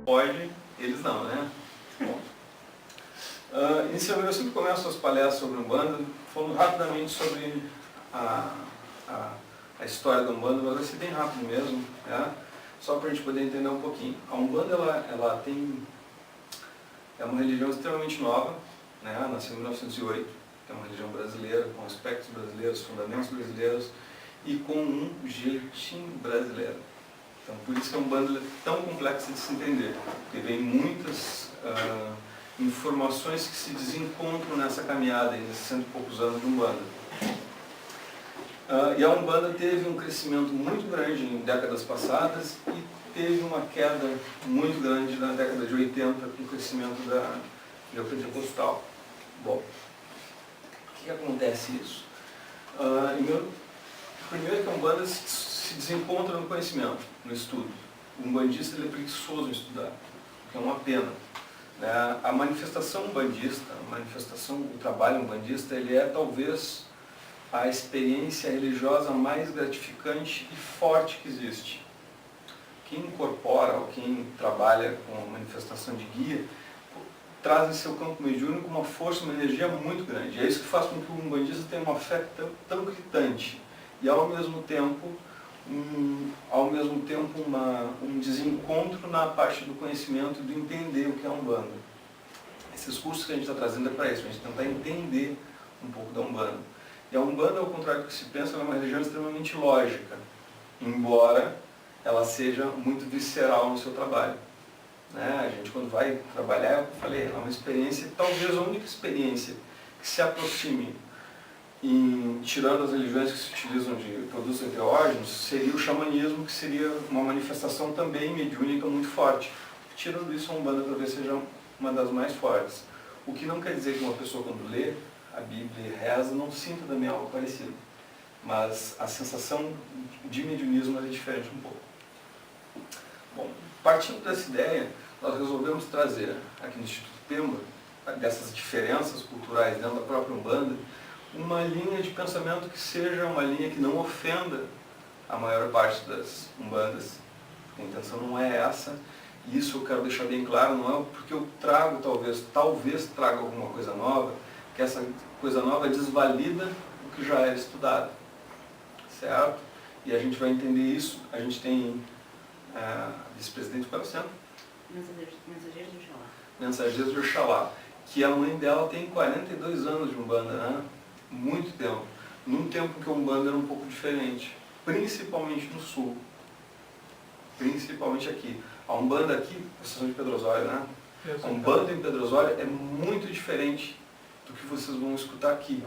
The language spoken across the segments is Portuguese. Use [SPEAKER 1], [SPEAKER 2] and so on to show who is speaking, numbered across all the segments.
[SPEAKER 1] pode, eles não, né? Bom, inicialmente eu sempre começo as palestras sobre Umbanda, falando rapidamente sobre a história da Umbanda, mas vai ser bem rápido mesmo, né? Só para a gente poder entender um pouquinho. A Umbanda é uma religião extremamente nova, né? Nasceu em 1908, é uma religião brasileira, com aspectos brasileiros, fundamentos brasileiros e com um jeitinho brasileiro. Então, por isso que a Umbanda é tão complexa de se entender, porque vem muitas informações que se desencontram nessa caminhada, nesses 100 e poucos anos de Umbanda. E a Umbanda teve um crescimento muito grande em décadas passadas e teve uma queda muito grande na década de 80 com o crescimento da neopentecostal. Bom, por que acontece isso? Primeiro que a Umbanda se desencontra no conhecimento, no estudo. O umbandista ele é preguiçoso em estudar, o que é uma pena. A manifestação umbandista, o trabalho umbandista, ele é talvez a experiência religiosa mais gratificante e forte que existe. Quem incorpora ou quem trabalha com a manifestação de guia traz em seu campo mediúnico uma força, uma energia muito grande. É isso que faz com que o umbandista tenha uma fé tão gritante e ao mesmo tempo um desencontro na parte do conhecimento e do entender o que é a Umbanda. Esses cursos que a gente está trazendo é para isso, para a gente tentar entender um pouco da Umbanda. E a Umbanda, ao contrário do que se pensa, ela é uma religião extremamente lógica, embora ela seja muito visceral no seu trabalho. A gente, quando vai trabalhar, eu falei, é uma experiência, talvez a única experiência que se aproxime, tirando as religiões que se utilizam de produtos enteógenos, seria o xamanismo, que seria uma manifestação também mediúnica muito forte. Tirando isso, a Umbanda talvez seja uma das mais fortes. O que não quer dizer que uma pessoa, quando lê a Bíblia e reza, não sinta também algo parecido. Mas a sensação de mediunismo é diferente um pouco. Bom, partindo dessa ideia, nós resolvemos trazer aqui no Instituto Pemba, dessas diferenças culturais dentro da própria Umbanda, uma linha de pensamento que seja uma linha que não ofenda a maior parte das Umbandas. A intenção não é essa, e isso eu quero deixar bem claro, não é porque eu trago, talvez traga alguma coisa nova, que essa coisa nova desvalida o que já era estudado, certo? E a gente vai entender isso. A gente tem a vice-presidente, qual é o centro?
[SPEAKER 2] Mensageiros do Oxalá.
[SPEAKER 1] Mensageiros do Oxalá, que a mãe dela tem 42 anos de Umbanda, né? Muito tempo. Num tempo que a Umbanda era um pouco diferente, principalmente no sul, principalmente aqui. A Umbanda aqui, vocês são de Pedro Osório, né? A Umbanda em Pedro Osório é muito diferente do que vocês vão escutar aqui.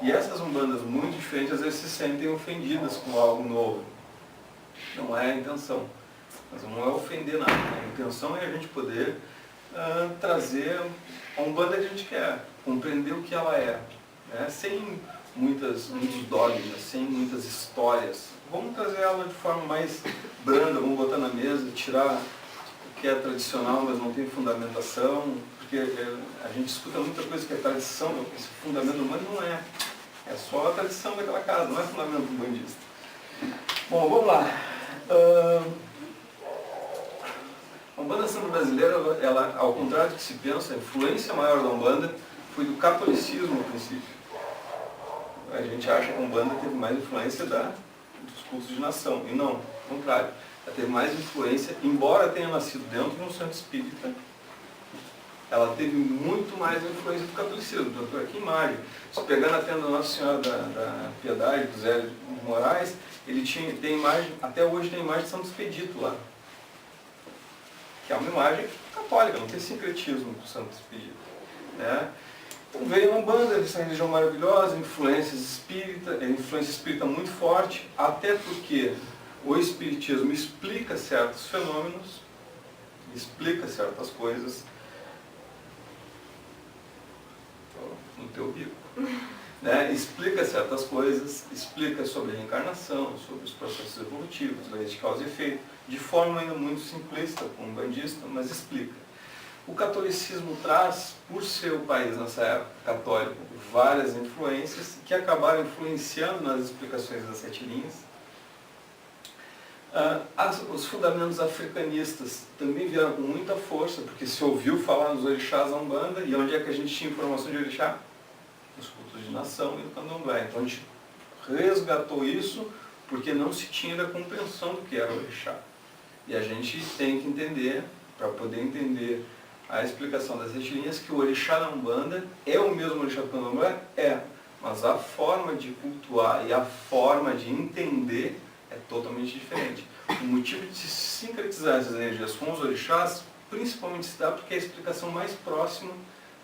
[SPEAKER 1] E essas Umbandas muito diferentes, às vezes se sentem ofendidas com algo novo. Não é a intenção. Mas não é ofender nada. A intenção é a gente poder trazer a Umbanda que a gente quer, compreender o que ela é, né? Sem muitos dogmas, sem muitas histórias. Vamos trazer ela de forma mais branda, vamos botar na mesa, tirar o que é tradicional, mas não tem fundamentação, porque a gente escuta muita coisa que é tradição, esse fundamento humano não é. É só a tradição daquela casa, não é fundamento umbandista. Bom, vamos lá. A Umbanda Santa Brasileira, ela, ao contrário do que se pensa, a influência maior da Umbanda foi do catolicismo no princípio. A gente acha que a Umbanda teve mais influência dos cultos de nação, e não, ao contrário. Ela teve mais influência, embora tenha nascido dentro de um centro espírita, ela teve muito mais influência do catolicismo. Tanto aqui em imagem, se pegar na tenda da Nossa Senhora da Piedade, do Zé Moraes, tem imagem, até hoje tem imagem de Santo Expedito lá, que é uma imagem católica, não tem sincretismo do Santo Expedito, né? Então veio a Umbanda, essa religião maravilhosa, influência espírita muito forte, até porque o Espiritismo explica certos fenômenos, explica certas coisas no teu bico, né? Explica certas coisas, explica sobre a reencarnação, sobre os processos evolutivos, leis de causa e efeito, de forma ainda muito simplista, como umbandista, mas explica. O catolicismo traz, por ser o país nessa época católico, várias influências que acabaram influenciando nas explicações das 7 linhas. Os fundamentos africanistas também vieram com muita força, porque se ouviu falar nos orixás da Umbanda, e onde é que a gente tinha informação de orixá? Nos cultos de nação e no candomblé. Então a gente resgatou isso, porque não se tinha a compreensão do que era o orixá. E a gente tem que entender, para poder entender a explicação das 7 linhas, que o orixá da Umbanda é o mesmo orixá do candomblé? É. Mas a forma de cultuar e a forma de entender é totalmente diferente. O motivo de se sincretizar essas energias com os orixás, principalmente se dá porque é a explicação mais próxima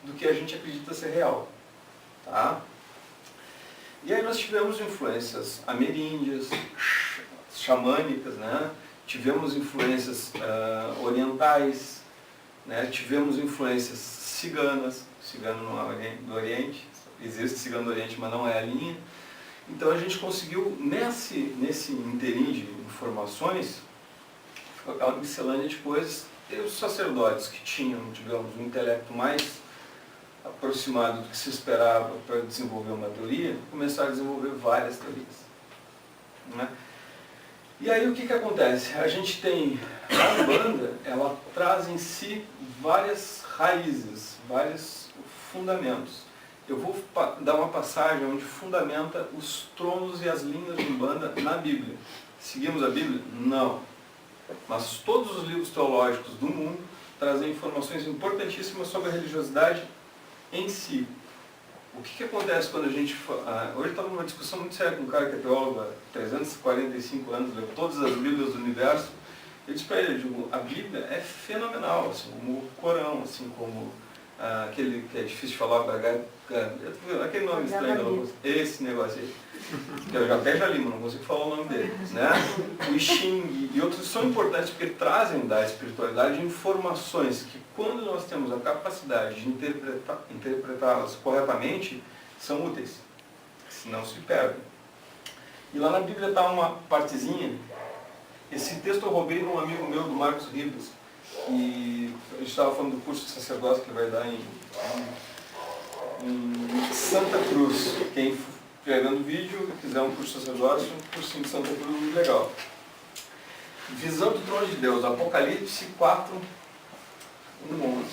[SPEAKER 1] do que a gente acredita ser real. Tá? E aí nós tivemos influências ameríndias, xamânicas, né? Tivemos influências orientais, né? Tivemos influências ciganas, cigano do Oriente, existe cigano do Oriente, mas não é a linha. Então a gente conseguiu, nesse interim de informações, uma miscelânea de coisas, e os sacerdotes que tinham, digamos, um intelecto mais aproximado do que se esperava para desenvolver uma teoria, começaram a desenvolver várias teorias. Né? E aí o que acontece? A gente tem, a Umbanda, ela traz em si várias raízes, vários fundamentos. Eu vou dar uma passagem onde fundamenta os tronos e as linhas de Umbanda na Bíblia. Seguimos a Bíblia? Não. Mas todos os livros teológicos do mundo trazem informações importantíssimas sobre a religiosidade em si. O que acontece quando a gente... hoje estava numa discussão muito séria com um cara que é teólogo há 345 anos, leu todas as Bíblias do universo. Eu disse para ele, digo, a Bíblia é fenomenal, assim como o Corão, assim como aquele que é difícil de falar, aquele nome estranho, esse negócio aí. Eu até já li, mas não consigo falar o nome dele. Né? O I Ching e outros são importantes porque trazem da espiritualidade informações que, quando nós temos a capacidade de interpretá-las corretamente, são úteis, senão se perdem. E lá na Bíblia está uma partezinha. Esse texto eu roubei de um amigo meu, do Marcos Ribas, e a gente estava falando do curso de sacerdócio que vai dar em Santa Cruz. Quem estiver vendo o vídeo, quiser um curso de sacerdócio, um cursinho de Santa Cruz muito legal. Visão do trono de Deus, Apocalipse 4, 11.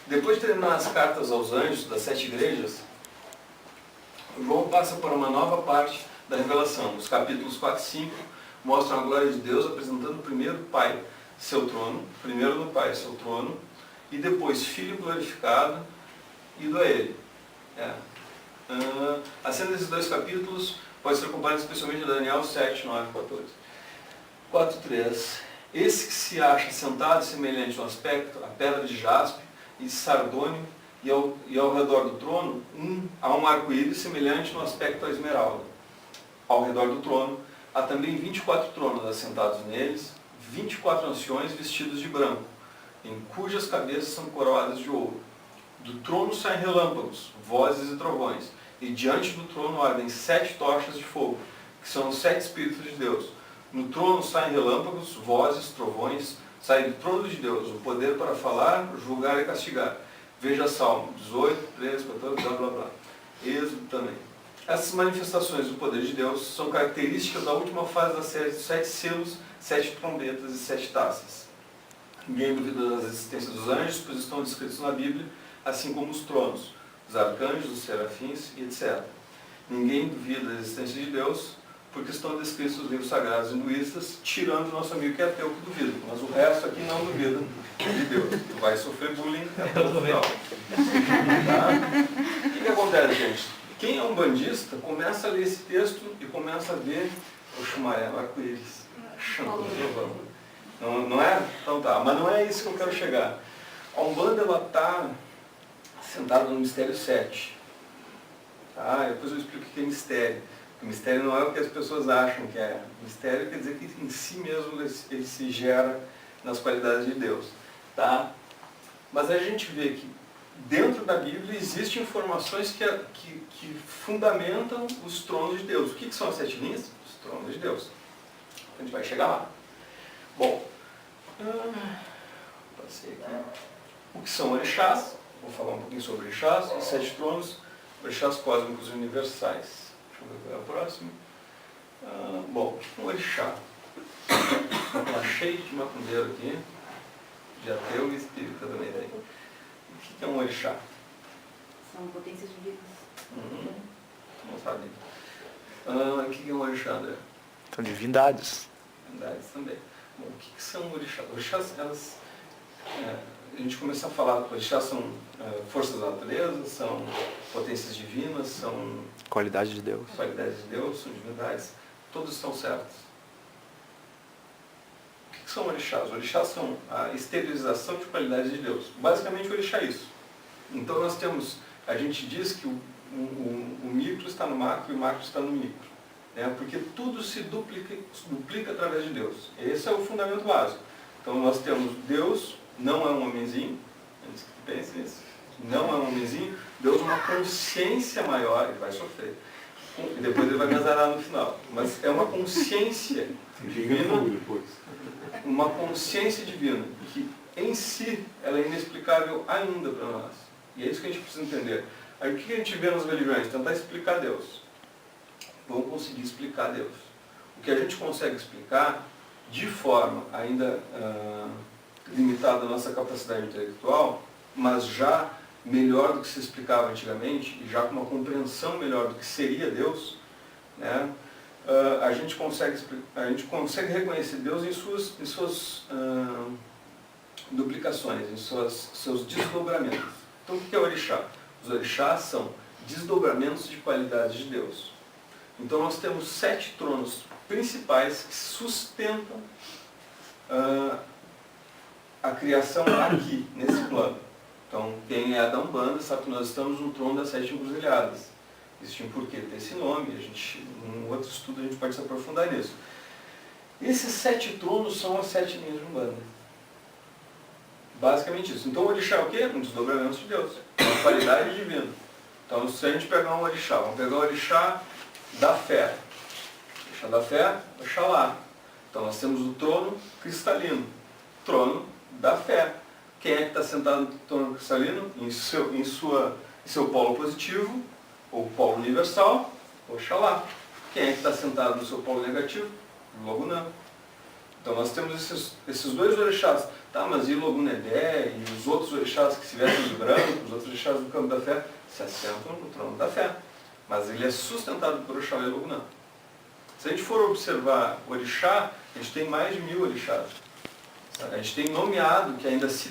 [SPEAKER 1] Depois de terminar as cartas aos anjos das 7 igrejas, João passa para uma nova parte da revelação. Os capítulos 4 e 5 mostram a glória de Deus apresentando primeiro Pai, seu trono, primeiro no Pai, seu trono, e depois Filho glorificado, ido a Ele. A cena desses 2 capítulos pode ser comparada especialmente a Daniel 7, 9 e 14. 4:3. Esse que se acha sentado semelhante no aspecto a pedra de jaspe e de sardônio, e ao redor do trono há um arco-íris semelhante no aspecto a esmeralda. Ao redor do trono há também 24 tronos assentados neles, 24 anciões vestidos de branco, em cujas cabeças são coroadas de ouro. Do trono saem relâmpagos, vozes e trovões, e diante do trono ardem 7 tochas de fogo, que são os 7 Espíritos de Deus. No trono saem relâmpagos, vozes, trovões, sai do trono de Deus o poder para falar, julgar e castigar. Veja Salmo 18, 13, 14, blá blá blá. Êxodo também. Essas manifestações do poder de Deus são características da última fase da série dos 7 selos, 7 trombetas e 7 taças. Ninguém duvida da existência dos anjos, pois estão descritos na Bíblia, assim como os tronos, os arcanjos, os serafins e etc. Ninguém duvida da existência de Deus, porque estão descritos nos livros sagrados hinduístas, tirando o nosso amigo que é ateu que duvida. Mas o resto aqui não duvida de Deus. Tu vai sofrer bullying até o final. Tá? O que acontece, gente? Quem é um bandista começa a ler esse texto e começa a ver o Xumaré, o arco-íris. Não é? Então tá, mas não é isso que eu quero chegar. A Umbanda, ela está sentada no mistério 7. Tá? Depois eu explico o que é mistério. O mistério não é o que as pessoas acham que é. Mistério quer dizer que em si mesmo ele se gera nas qualidades de Deus. Tá? Mas a gente vê que dentro da Bíblia existem informações que fundamentam os tronos de Deus. O que são as 7 linhas? Os tronos de Deus. A gente vai chegar lá. Bom, passei aqui. O que são orixás? Vou falar um pouquinho sobre orixás. Os 7 tronos, orixás cósmicos universais. Deixa eu ver qual é o próximo. Bom, um orixá. Está cheio de macumbeiro aqui, de ateu e espírita também daí. O que é um orixá?
[SPEAKER 2] São potências divinas.
[SPEAKER 1] Não sabe. O que é um orixá, André?
[SPEAKER 3] São divindades.
[SPEAKER 1] Divindades também. Bom, o que são orixás? Orixás, elas... a gente começa a falar, orixás são forças da natureza, são potências divinas, são...
[SPEAKER 3] Qualidade de Deus.
[SPEAKER 1] Qualidades de Deus, são divindades. Todos estão certos. O que são orixás? Orixás são a exteriorização de qualidades de Deus. Basicamente, o orixá é isso. Então, nós temos... A gente diz que o micro está no macro e o macro está no micro. Porque tudo se duplica através de Deus. Esse é o fundamento básico. Então, nós temos Deus, não é um homenzinho, antes que pense nisso, não é um homenzinho, Deus é uma consciência maior, ele vai sofrer. E depois ele vai me azarar no final. Mas é uma consciência divina, uma consciência divina, que em si ela é inexplicável ainda para nós. E é isso que a gente precisa entender. Aí o que a gente vê nas religiões? Tentar explicar Deus. Vamos conseguir explicar Deus. O que a gente consegue explicar, de forma ainda limitada à nossa capacidade intelectual, mas já melhor do que se explicava antigamente, e já com uma compreensão melhor do que seria Deus, né? A gente consegue reconhecer Deus em suas duplicações, em seus desdobramentos. Então o que é orixá? Os orixás são desdobramentos de qualidades de Deus. Então nós temos 7 tronos principais que sustentam a criação aqui, nesse plano. Então, quem é da Umbanda sabe que nós estamos no trono das 7 encruzilhadas. Existe um porquê desse nome, num outro estudo a gente pode se aprofundar nisso. Esses 7 tronos são as 7 linhas de Umbanda. Basicamente isso. Então o orixá é o quê? Um desdobramento de Deus. Uma qualidade divina. Então se a gente pegar um orixá, vamos pegar o orixá da fé. Orixá da fé, Oxalá. Então nós temos o trono cristalino. Trono da fé. Quem é que está sentado no trono cristalino? Em seu polo positivo, ou polo universal, Oxalá. Quem é que está sentado no seu polo negativo? Logunã. Então nós temos esses dois orixás. Tá, mas e Logunedé e os outros orixás que se vestem de branco, os outros orixás do campo da fé, se assentam no trono da fé. Mas ele é sustentado por Oxalá e Logunã. Se a gente for observar o orixá, a gente tem mais de 1000 orixás. A gente tem nomeado, que ainda se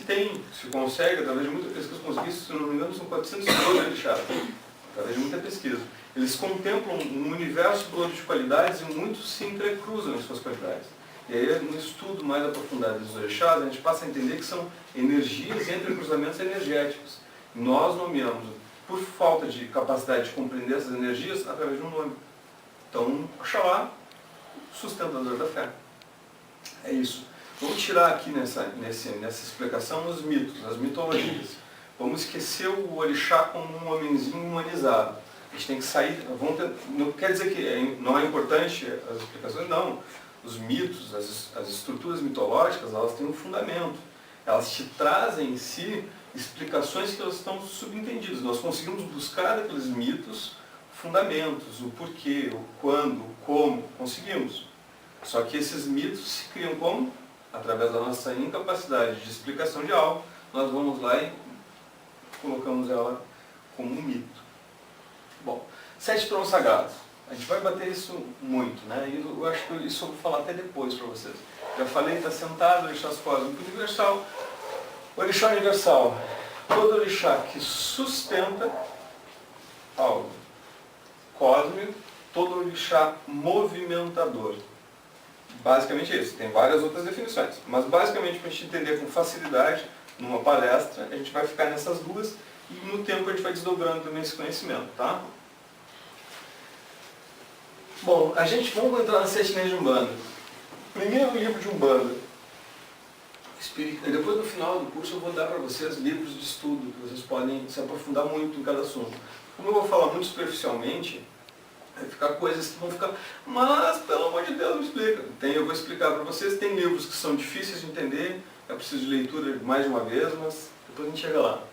[SPEAKER 1] consegue, através de muita pesquisa, conseguir, se não me engano, são 412 orixás, através de muita pesquisa. Eles contemplam um universo todo de qualidades e muitos se entrecruzam em suas qualidades. E aí, no estudo mais aprofundado dos orixás, a gente passa a entender que são energias e entrecruzamentos energéticos. Nós nomeamos, por falta de capacidade de compreender essas energias, através de um nome. Então, Oxalá, sustentador da fé. É isso. Vamos tirar aqui nessa explicação os mitos, as mitologias. Vamos esquecer o orixá como um homenzinho humanizado. A gente tem que sair, não quer dizer que não é importante as explicações, não. Os mitos, as estruturas mitológicas, elas têm um fundamento. Elas te trazem em si explicações que elas estão subentendidas. Nós conseguimos buscar daqueles mitos fundamentos, o porquê, o quando, o como, conseguimos. Só que esses mitos se criam como? Através da nossa incapacidade de explicação de algo, nós vamos lá e colocamos ela como um mito. Bom, 7 tronos sagrados. A gente vai bater isso muito, né? E eu acho que isso eu vou falar até depois para vocês. Já falei, está sentado, orixás cósmico universal. Orixá universal. Todo orixá que sustenta algo cósmico, todo orixá movimentador. Basicamente isso. Tem várias outras definições. Mas basicamente, para a gente entender com facilidade, numa palestra, a gente vai ficar nessas duas e no tempo a gente vai desdobrando também esse conhecimento, tá? Bom, vamos entrar nas 7 linhas de Umbanda. Primeiro livro de Umbanda. Depois no final do curso eu vou dar para vocês livros de estudo, que vocês podem se aprofundar muito em cada assunto. Como eu vou falar muito superficialmente, vai ficar coisas que vão ficar, mas pelo amor de Deus me explica. Eu vou explicar para vocês, tem livros que são difíceis de entender, é preciso de leitura mais de uma vez, mas depois a gente chega lá.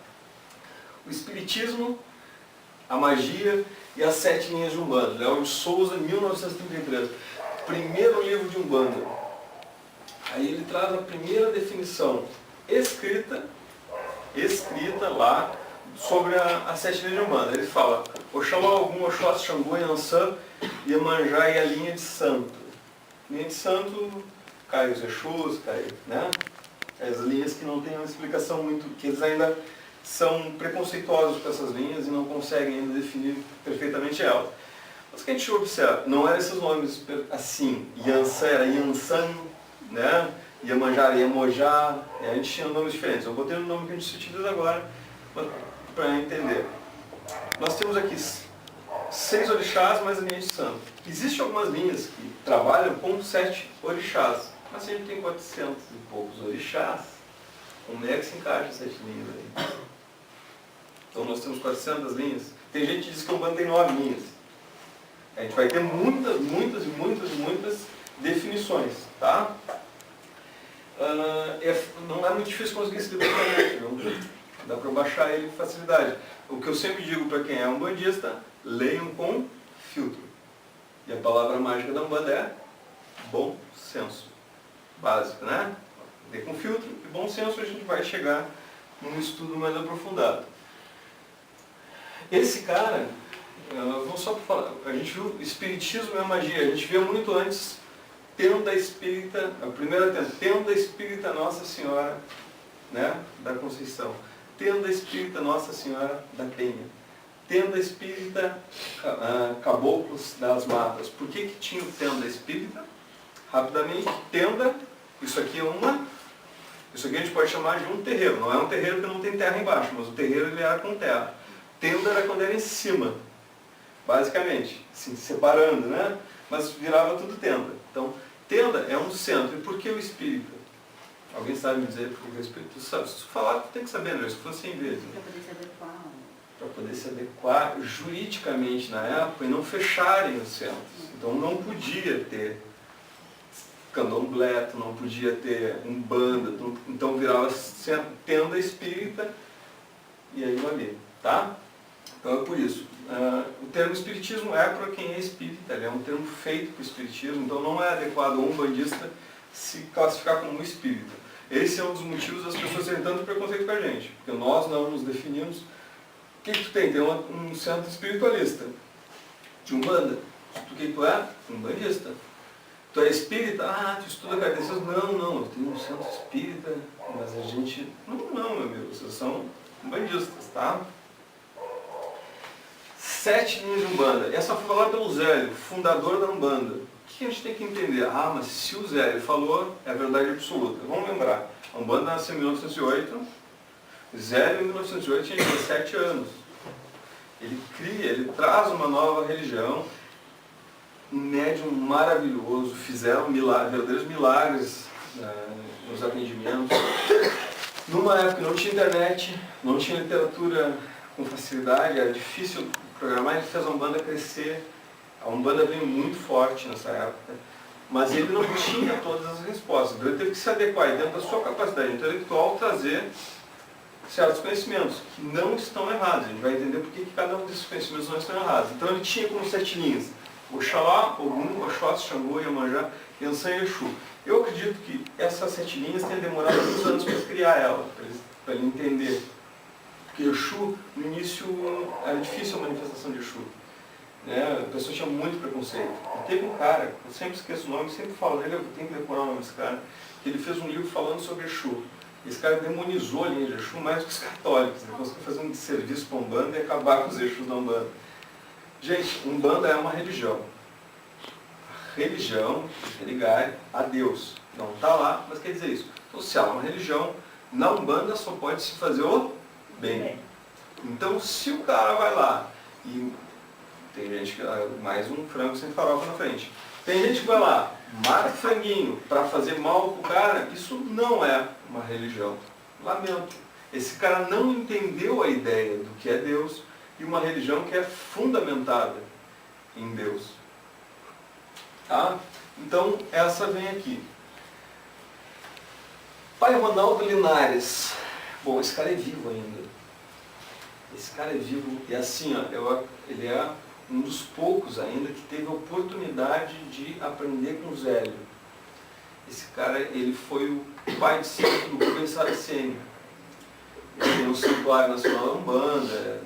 [SPEAKER 1] O Espiritismo, a Magia e as 7 linhas de Umbanda. Léo de Souza, 1933. Primeiro livro de Umbanda. Aí ele traz a primeira definição escrita lá sobre as 7 linhas de Umbanda. Ele fala: Oxalá algum, Oxóssi, Xangô, Yansan, Iemanjá e a linha de santo. Linha de santo, cai os Exus, cai, né? As linhas que não têm uma explicação muito, que eles ainda são preconceituosos com essas linhas e não conseguem ainda definir perfeitamente elas. Mas o que a gente observa, não eram esses nomes assim, Yansan era Yansan, né? Iemanjá era Iemonjá, a gente tinha nomes diferentes. Eu botei o nome que a gente utiliza agora para entender. Nós temos aqui 6 orixás mais a linha de santo. Existem algumas linhas que trabalham com 7 orixás, mas a gente tem 400 e poucos orixás. Como é que se encaixa 7 linhas aí? Então nós temos 400 linhas. Tem gente que diz que o Umbanda tem 9 linhas. A gente vai ter muitas definições, tá? Não é muito difícil conseguir esse livro na internet, viu? Dá para baixar ele com facilidade. O que eu sempre digo para quem é umbandista, leiam com filtro. E a palavra mágica da Umbanda é bom senso. Básico, né? Ler com filtro e bom senso, a gente vai chegar num estudo mais aprofundado. Esse cara, vamos só falar, a gente viu espiritismo é magia, a gente via muito antes tenda espírita, a primeira tenda espírita Nossa Senhora, né, da Conceição, tenda espírita Nossa Senhora da Penha, tenda espírita Caboclos das Matas. Por que tinha o tenda espírita? Rapidamente, tenda, isso aqui a gente pode chamar de um terreiro, não é um terreiro que não tem terra embaixo, mas o terreiro ele era com terra. Tenda era quando era em cima, basicamente, assim, separando, né? Mas virava tudo tenda. Então, tenda é um centro. E por que o espírita? Alguém sabe me dizer por que o espírita? Se tu falar, tu tem que saber, né? Se fosse 100 vezes.
[SPEAKER 2] Para poder se adequar.
[SPEAKER 1] Para poder se adequar juridicamente na época e não fecharem os centros. Então não podia ter candomblé, não podia ter umbanda, então virava tenda espírita e aí valia, tá? Então é por isso. O termo espiritismo é para quem é espírita, ele é um termo feito para o espiritismo, então não é adequado a um umbandista se classificar como espírita. Esse é um dos motivos das pessoas terem tanto preconceito com a gente, porque nós não nos definimos. O que tu tem? Tem um centro espiritualista de Umbanda. O que tu é? Umbandista. Tu é espírita? Ah, tu estuda kardecismo? Não, eu tenho um centro espírita, mas a gente... Não, meu amigo, vocês são umbandistas, tá? 7 linhas de Umbanda. Essa foi falada pelo Zélio, fundador da Umbanda. O que a gente tem que entender? Ah, mas se o Zélio falou, é verdade absoluta. Vamos lembrar, a Umbanda nasceu em 1908, Zélio em 1908 tinha 17 anos. Ele traz uma nova religião, um médium maravilhoso, fizeram verdadeiros milagres nos atendimentos. Numa época que não tinha internet, não tinha literatura com facilidade, era difícil programar, ele fez a Umbanda crescer. A Umbanda veio muito forte nessa época, mas ele não tinha todas as respostas. Então ele teve que se adequar e, dentro da sua capacidade intelectual, trazer certos conhecimentos que não estão errados. A gente vai entender por que cada um desses conhecimentos não estão errados. Então ele tinha como 7 linhas: Oxalá, Ogum, Oxóssi, Xangô, Iemanjá, Yansan e Exu. Eu acredito que essas 7 linhas tenham demorado muitos anos para criar ela, para ele entender. Porque Exu, no início, era difícil a manifestação de Exu. A pessoa tinha muito preconceito. E teve um cara, eu sempre esqueço o nome, sempre falo dele, eu tenho que decorar o nome desse cara, que ele fez um livro falando sobre Exu. Esse cara demonizou a linha de Exu mais que os católicos. Ele conseguiu fazer um serviço para a Umbanda e acabar com os Exus da Umbanda. Gente, Umbanda é uma religião. A religião é ligar a Deus. Não está lá, mas quer dizer isso. Então, se ela é uma religião, na Umbanda só pode se fazer o bem. Então, se o cara vai lá e... Tem gente que... Mais um frango sem farofa na frente. Tem gente que vai lá, mata franguinho para fazer mal pro cara. Isso não é uma religião. Lamento. Esse cara não entendeu a ideia do que é Deus e uma religião que é fundamentada em Deus. Tá? Então, essa vem aqui. Pai Ronaldo Linares. Bom, esse cara é vivo ainda. Esse cara é vivo. E assim, ó, ele é um dos poucos ainda que teve a oportunidade de aprender com o Zélio. Esse cara, ele foi o pai de santo do Rubens Saraceni. Ele tem um santuário nacional da Umbanda,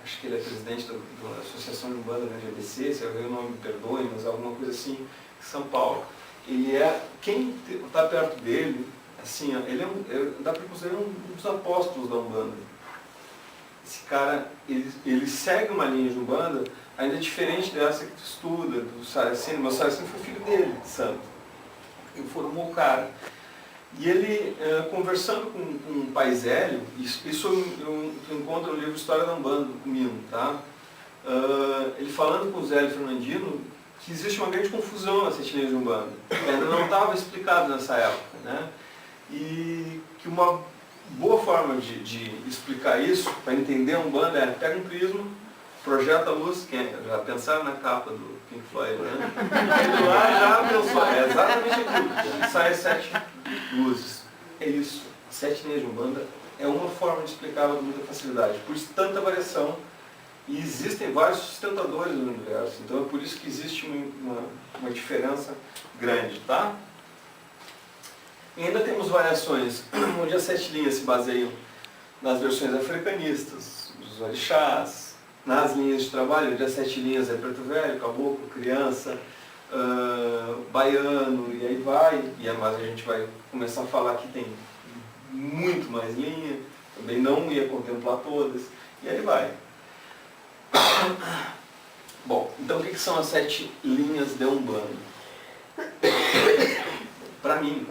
[SPEAKER 1] acho que ele é presidente da Associação de Umbanda da GBC, se eu ver o nome me perdoe, mas alguma coisa assim, em São Paulo. Ele é, quem está perto dele, assim, ele dá para considerar um dos apóstolos da Umbanda. Esse cara, ele segue uma linha de Umbanda ainda diferente dessa que tu estuda, do Saraceni. Meu Saraceni foi filho dele, santo. Ele formou o cara. E ele, conversando com o pai Zélio, isso eu encontro no livro História da Umbanda, do Mino, tá? Ele falando com o Zélio Fernandino, que existe uma grande confusão nas sete linhas de Umbanda. Ainda não estava explicado nessa época, né? E que uma boa forma de explicar isso, para entender a Umbanda, é pega um prisma, projeta a luz, já pensaram na capa do Pink Floyd, né? Ele lá já pensou, é exatamente aquilo, sai as 7 luzes. É isso, 7 linhas de Umbanda é uma forma de explicar com muita facilidade, por isso tanta variação, e existem vários sustentadores no universo, então é por isso que existe uma diferença grande, tá? E ainda temos variações, onde as 7 linhas se baseiam nas versões africanistas, dos orixás, nas linhas de trabalho, onde as 7 linhas é preto velho, caboclo, criança, baiano, e aí vai, mas a gente vai começar a falar que tem muito mais linha, também não ia contemplar todas, e aí vai. Bom, então o que são as 7 linhas de Umbanda? Para mim,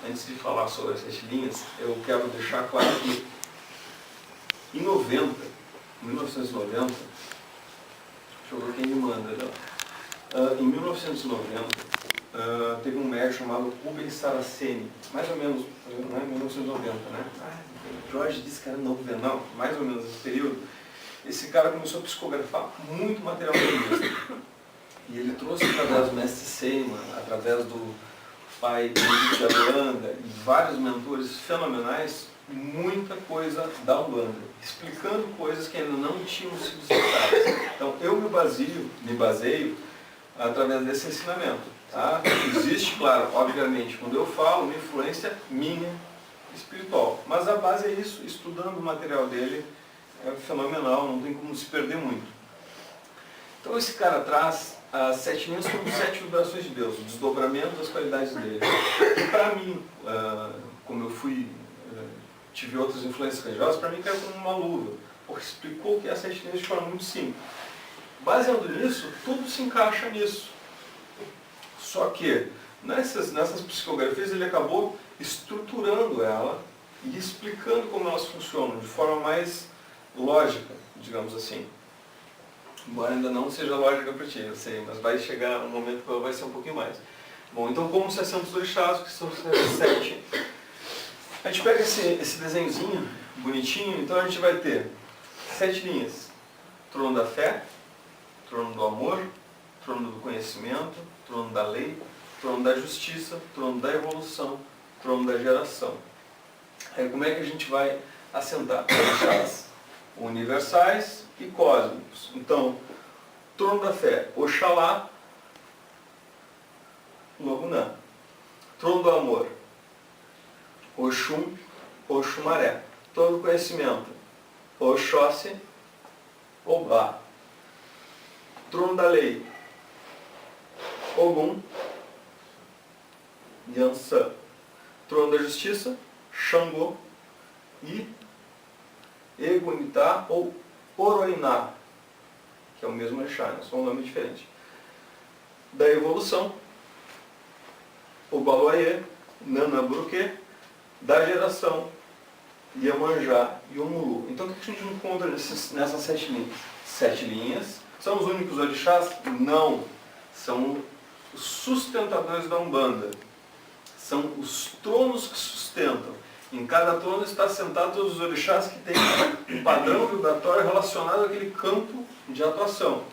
[SPEAKER 1] antes de falar sobre as 7 linhas, eu quero deixar claro que em 1990, deixa eu ver quem me manda já. Em 1990, teve um médico chamado Rubens Saraceni, mais ou menos, não é 1990, né? Jorge disse que era 90, não, mais ou menos esse período. Esse cara começou a psicografar muito material budista. E ele trouxe através do mestre Seiman, através do pai de Holanda e vários mentores fenomenais, muita coisa da Umbanda, explicando coisas que ainda não tinham sido explicadas. Então eu me baseio através desse ensinamento. Tá? Existe, claro, obviamente, quando eu falo, uma influência minha espiritual. Mas a base é isso, estudando o material dele, é fenomenal, não tem como se perder muito. Então esse cara traz as 7 linhas como 7 vibrações de Deus, o desdobramento das qualidades dele. E para mim, como eu tive outras influências religiosas, para mim caiu como uma luva, porque explicou que as 7 linhas de forma muito simples. Baseado nisso, tudo se encaixa nisso. Só que nessas psicografias ele acabou estruturando ela e explicando como elas funcionam de forma mais lógica, digamos assim. Embora ainda não seja lógica para ti, eu sei, mas vai chegar um momento que vai ser um pouquinho mais. Bom, então como 600 orixás, que são 7. A gente pega esse desenhozinho bonitinho, então a gente vai ter 7 linhas. Trono da fé, trono do amor, trono do conhecimento, trono da lei, trono da justiça, trono da evolução, trono da geração. Aí como é que a gente vai assentar? Orixás universais e cósmicos. Então, trono da fé, Oxalá, Logunã. Trono do amor, Oxum, Oxumaré. Trono do conhecimento, Oxóssi, Obá. Trono da lei, Ogum, Yansan. Trono da justiça, Xangô e Egunitá ou Oroiná, que é o mesmo orixá, só um nome diferente. Da evolução, Obaloaiê, Nanaburuquê. Da geração, Iemanjá e Omulu. Então o que a gente encontra nessas 7 linhas? 7 linhas. São os únicos orixás? Não. São os sustentadores da Umbanda. São os tronos que sustentam. Em cada trono está sentado todos os orixás que têm um padrão vibratório relacionado àquele campo de atuação.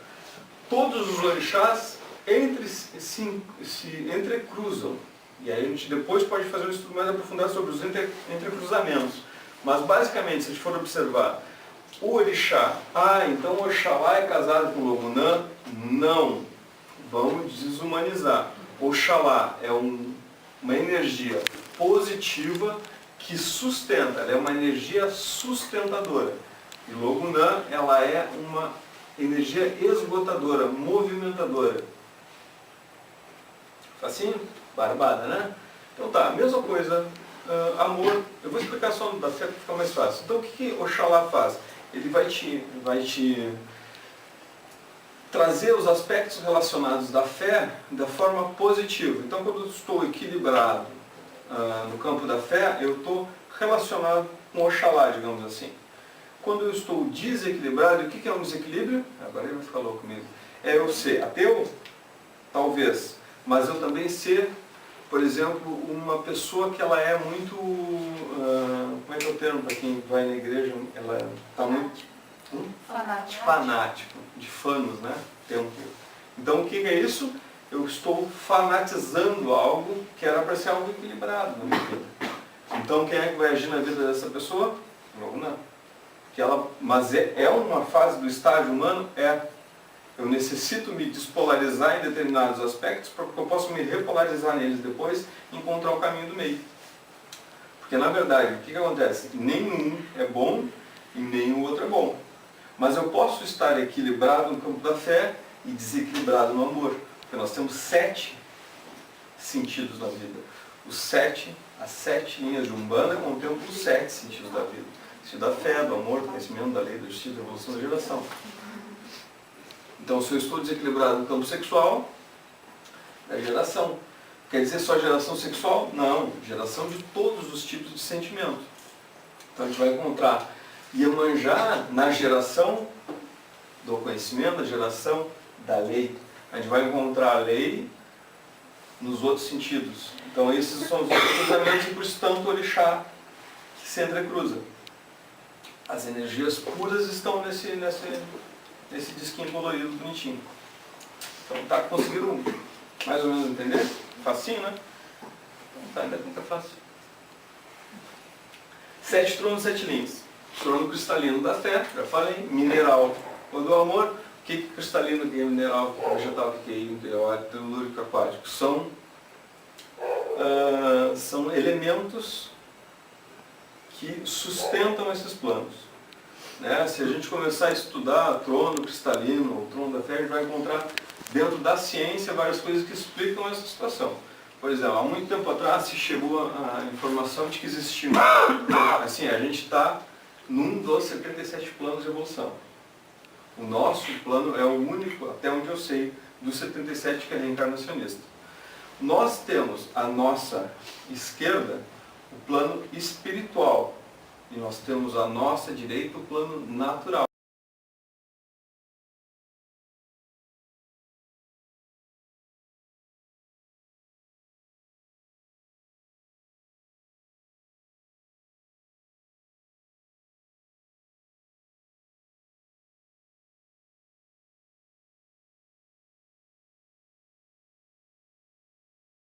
[SPEAKER 1] Todos os orixás se entrecruzam. E aí a gente depois pode fazer um estudo mais aprofundado sobre os entrecruzamentos. Mas basicamente, se a gente for observar, o orixá, então o Oxalá é casado com o Logunã? Não. Vamos desumanizar. Oxalá é uma energia positiva que sustenta, ela é uma energia sustentadora. E Logunã, ela é uma energia esgotadora, movimentadora. Facinho? Barbada, né? Então tá, mesma coisa, amor. Eu vou explicar só no da fé para ficar mais fácil. Então o que Oxalá faz? Ele vai te trazer os aspectos relacionados da fé da forma positiva. Então quando eu estou equilibrado no campo da fé, eu estou relacionado com Oxalá, digamos assim. Quando eu estou desequilibrado, o que é um desequilíbrio? Agora ele vai ficar louco comigo. É eu ser ateu? Talvez. Mas eu também ser, por exemplo, uma pessoa que ela é muito... como é que é o termo para quem vai na igreja? Ela está muito... Fanático. De fanos, né? Tempo. Então o que é isso? Eu estou fanatizando algo que era para ser algo equilibrado na minha vida. Então quem é que vai agir na vida dessa pessoa? Não. Mas é uma fase do estágio humano? Eu necessito me despolarizar em determinados aspectos para que eu possa me repolarizar neles depois e encontrar o caminho do meio. Porque na verdade, o que acontece? Nenhum é bom e nenhum outro é bom. Mas eu posso estar equilibrado no campo da fé e desequilibrado no amor. Porque nós temos 7 sentidos na vida. As 7 linhas de Umbanda contemplam os 7 sentidos da vida. O sentido da fé, do amor, do conhecimento, da lei, da justiça, da evolução, da geração. Então, se eu estou desequilibrado no campo sexual, é geração. Quer dizer só geração sexual? Não, geração de todos os tipos de sentimento. Então a gente vai encontrar Iemanjá na geração do conhecimento, na geração da lei. A gente vai encontrar a lei nos outros sentidos. Então esses são os cruzamentos e por isso tanto orixá que se entrecruza. As energias puras estão nesse disquinho colorido bonitinho. Então tá, conseguiram mais ou menos entender? Facinho, né? Então tá, ainda fica fácil. 7 tronos, 7 linhas. Trono cristalino da fé, já falei. Mineral do amor. O que é cristalino, o que é mineral, o que é vegetal, o que é interior, telúrico, aquático? São elementos que sustentam esses planos. Né? Se a gente começar a estudar trono cristalino, ou trono da fé, a gente vai encontrar dentro da ciência várias coisas que explicam essa situação. Por exemplo, há muito tempo atrás se chegou a informação de que existia, assim, a gente está num dos 77 planos de evolução. O nosso plano é o único, até onde eu sei, dos 77 que é reencarnacionista. Nós temos à nossa esquerda o plano espiritual. E nós temos à nossa direita o plano natural.